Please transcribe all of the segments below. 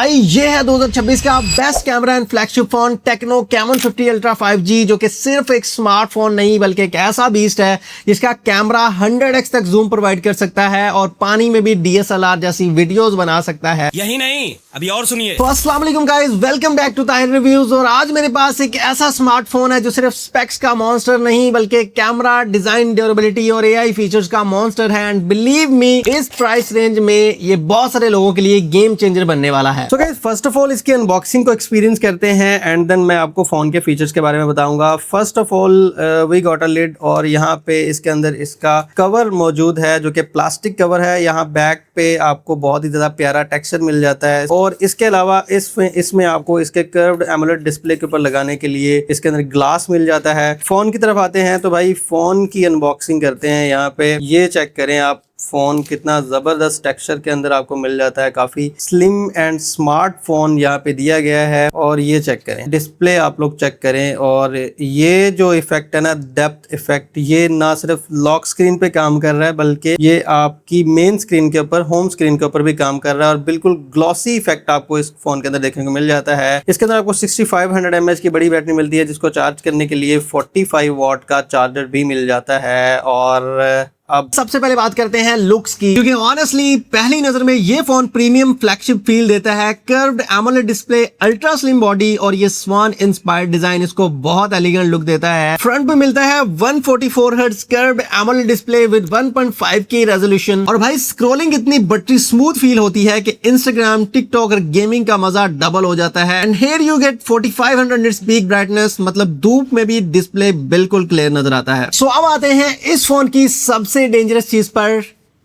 भाई ये है 2026 का best camera and flagship phone techno Camon 50 ultra 5G, जो कि सिर्फ एक स्मार्टफोन नहीं बल्कि एक ऐसा बीस्ट है जिसका कैमरा 100x तक जूम प्रोवाइड कर सकता है और पानी में भी DSLR जैसी वीडियोस बना सकता है। यही नहीं, अभी और सुनिए। तो अस्सलाम वालेकुम guys, welcome back to Tahir reviews. और आज मेरे पास एक ऐसा स्मार्टफोन है जो सिर्फ स्पेक्स का मॉन्स्टर नहीं बल्कि कैमरा, डिजाइन, ड्यूरेबिलिटी और AI फीचर्स का मॉन्स्टर है। एंड बिलीव मी, इस प्राइस रेंज में ये बहुत सारे लोगों के लिए गेम चेंजर बनने वाला है। So guys, first of all इसकी अनबॉक्सिंग को एक्सपीरियंस करते हैं एंड देन मैं आपको फोन के फीचर्स के बारे में बताऊंगा। First of all we got a lid और यहाँ पे इसके अंदर इसका कवर मौजूद है जो कि प्लास्टिक कवर है। यहाँ बैक पे आपको बहुत ही ज्यादा प्यारा टेक्सचर मिल जाता है और इसके अलावा इसमें आपको इसके कर्व्ड एमोलेड डिस्प्ले के ऊपर लगाने के लिए इसके अंदर ग्लास मिल जाता है। फोन की तरफ आते हैं तो भाई फोन की अनबॉक्सिंग करते हैं। यहाँ पे ये चेक करें आप, फोन कितना जबरदस्त टेक्सचर के अंदर आपको मिल जाता है। काफी स्लिम एंड स्मार्ट फोन यहाँ पे दिया गया है। और ये चेक करें, डिस्प्ले आप लोग चेक करें और ये जो इफेक्ट है ना, डेप्थ इफेक्ट, ये ना सिर्फ लॉक स्क्रीन पे काम कर रहा है बल्कि ये आपकी मेन स्क्रीन के ऊपर, होम स्क्रीन के ऊपर भी काम कर रहा है और बिल्कुल ग्लॉसी इफेक्ट आपको इस फोन के अंदर देखने को मिल जाता है। इसके अंदर आपको 6500 mAh की बड़ी बैटरी मिलती है जिसको चार्ज करने के लिए 45 वाट का चार्जर भी मिल जाता है। और अब सबसे पहले बात करते हैं लुक्स की, क्योंकि ऑनेस्टली पहली नजर में ये फोन प्रीमियम फ्लैगशिप फील देता है। Curved AMOLED display, ultra slim body और ये स्वान इंस्पायर्ड डिजाइन इसको बहुत एलिगेंट लुक देता है। फ्रंट पे मिलता है 144 hertz curved AMOLED display with 1.5K resolution. और भाई स्क्रॉलिंग इतनी बटरी स्मूथ फील होती है कि इंस्टाग्राम, टिकटॉक और गेमिंग का मजा डबल हो जाता है। And here you get 4500 nits peak brightness, मतलब धूप में भी डिस्प्ले बिल्कुल क्लियर नजर आता है। सो अब आते हैं इस फोन की सबसे डेंजरस चीज पर,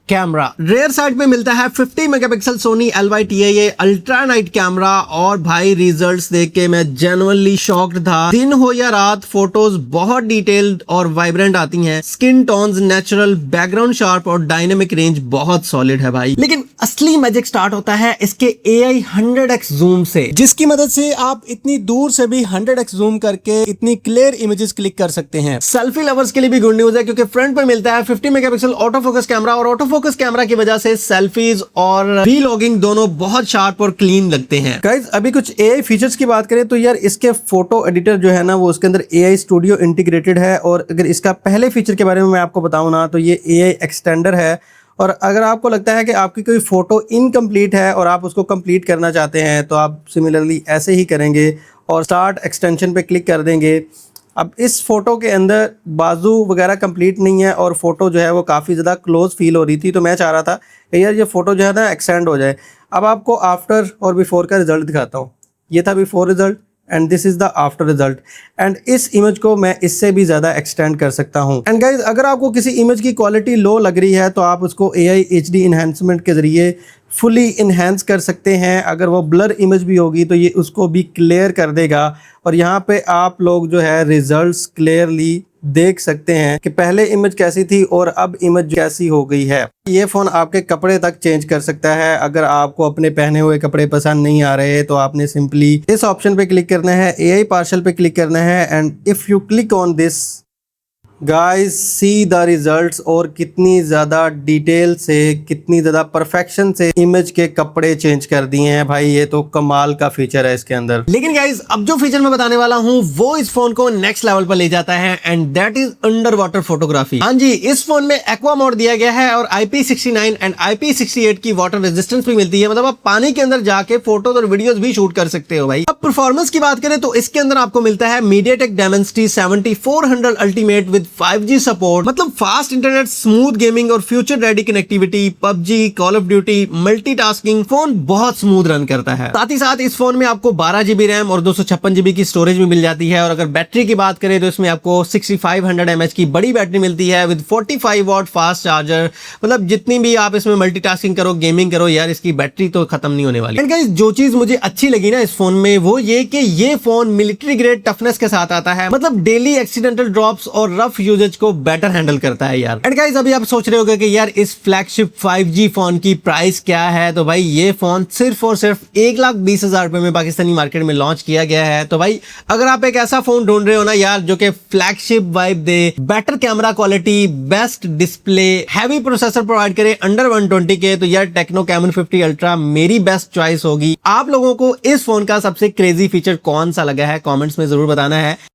कैमरा। रेयर साइड में मिलता है 50 megapixel Soni LY-TIA ultra night camera. और भाई रिजल्ट्स देख के मैं जेन्युइनली शॉक्ड था। दिन हो या रात, फोटोज बहुत डिटेल्ड और वाइब्रेंट आती हैं। Skin tones natural, background sharp और डायनेमिक रेंज बहुत सॉलिड है भाई। लेकिन असली मैजिक स्टार्ट होता है इसके AI 100x जूम से, जिसकी मदद से आप इतनी दूर से भी 100x जूम करके इतनी क्लियर इमेजेस क्लिक कर सकते हैं। सेल्फी लवर्स के लिए भी गुड न्यूज है क्योंकि फ्रंट पे मिलता है 50 मेगापिक्सल ऑटो फोकस कैमरा और ऑटो फोकस कैमरा की वजह से सेल्फीज और वीलॉगिंग दोनों बहुत शार्प और क्लीन लगते हैं। गाइस, अभी कुछ AI फीचर्स की बात करें तो यार इसके फोटो एडिटर जो है ना वो उसके अंदर AI स्टूडियो इंटीग्रेटेड है। और अगर इसका पहले फीचर के बारे में मैं आपको बताऊं ना तो ये AI एक्सटेंडर है। और अगर आपको लगता है कि आपकी कोई फोटो इनकम्प्लीट है और आप उसको कंप्लीट करना चाहते हैं तो आप सिमिलरली ऐसे ही करेंगे और स्टार्ट एक्सटेंशन पे क्लिक कर देंगे। अब इस फोटो के अंदर बाजू वगैरह कंप्लीट नहीं है और फोटो जो है वो काफ़ी ज़्यादा क्लोज फील हो रही थी, तो मैं चाह रहा था कि यार ये फोटो जो है ना एक्सटेंड हो जाए। अब आपको आफ्टर और बिफोर का रिजल्ट दिखाता हूँ। ये था before result and this is the after result. And इस इमेज को मैं इससे भी ज़्यादा एक्सटेंड कर सकता हूँ। एंड गाइज, अगर आपको किसी इमेज की क्वालिटी लो लग रही है तो आप उसको AI HD इन्हेंसमेंट के ज़रिए फुली इन्हेंस कर सकते हैं। अगर वो ब्लर इमेज भी होगी तो ये उसको भी क्लियर कर देगा। और यहाँ पे आप लोग जो है रिजल्ट्स क्लियरली देख सकते हैं कि पहले इमेज कैसी थी और अब इमेज कैसी हो गई है। ये फ़ोन आपके कपड़े तक चेंज कर सकता है। अगर आपको अपने पहने हुए कपड़े पसंद नहीं आ रहे तो आपने सिंपली इस ऑप्शन पे क्लिक करना है, AI पार्शल पे क्लिक करना है and if you click on this guys, see the results. और कितनी ज़्यादा डिटेल से, कितनी ज़्यादा परफेक्शन से इमेज के कपड़े चेंज कर दिए हैं भाई। ये तो कमाल का फीचर है इसके अंदर। लेकिन गाइस, अब जो फीचर मैं बताने वाला हूँ वो इस फोन को नेक्स्ट लेवल पर ले जाता है and that is under water photography. हाँ जी, इस फोन में एक्वा मोड दिया गया है और IP69 एंड IP68 की वाटर रेजिस्टेंस भी मिलती है। मतलब आप पानी के अंदर जाके फोटोज और वीडियोस भी शूट कर सकते हो भाई। अब परफॉर्मेंस की बात करें तो इसके अंदर आपको मिलता है MediaTek Dimensity 7400 ultimate with 5G support, मतलब फास्ट इंटरनेट, स्मूथ गेमिंग और future ready connectivity. PUBG, call of duty, multitasking, phone बहुत स्मूथ रन करता है। साथ ही साथ इस फोन में आपको 12GB रैम और 256GB की स्टोरेज भी मिल जाती है। और अगर बैटरी की बात करें तो इसमें आपको 6500 mAh की बड़ी बैटरी मिलती है विद 45 वाट फास्ट चार्जर। मतलब जितनी भी आप इसमें मल्टीटास्किंग करो, गेमिंग करो, यार इसकी बैटरी तो खत्म नहीं होने वाली। एंड गाइस, जो चीज मुझे अच्छी लगी ना इस फोन में वो ये कि ये फोन मिलिट्री ग्रेड टफनेस के साथ आता है, मतलब डेली एक्सीडेंटल ड्रॉप्स और रफ यूजेज को बेटर हैंडल करता है यार। एंड गाइस, अभी आप सोच रहे होगे कि यार इस फ्लैगशिप 5G फोन की प्राइस क्या है, तो भाई ये फोन सिर्फ और सिर्फ 1,20,000 रुपए में पाकिस्तानी मार्केट में लॉन्च किया गया है। तो भाई अगर आप एक ऐसा फोन ढूंढ रहे हो ना यार जो कि फ्लैगशिप वाइब दे, better camera quality, best display, heavy processor provide करे अंडर 120 के, तो यार टेक्नो कैमन 50 अल्ट्रा मेरी बेस्ट चॉइस होगी। आप लोगों को इस फोन का सबसे क्रेजी फीचर कौन सा लगा है कमेंट्स में जरूर बताना है।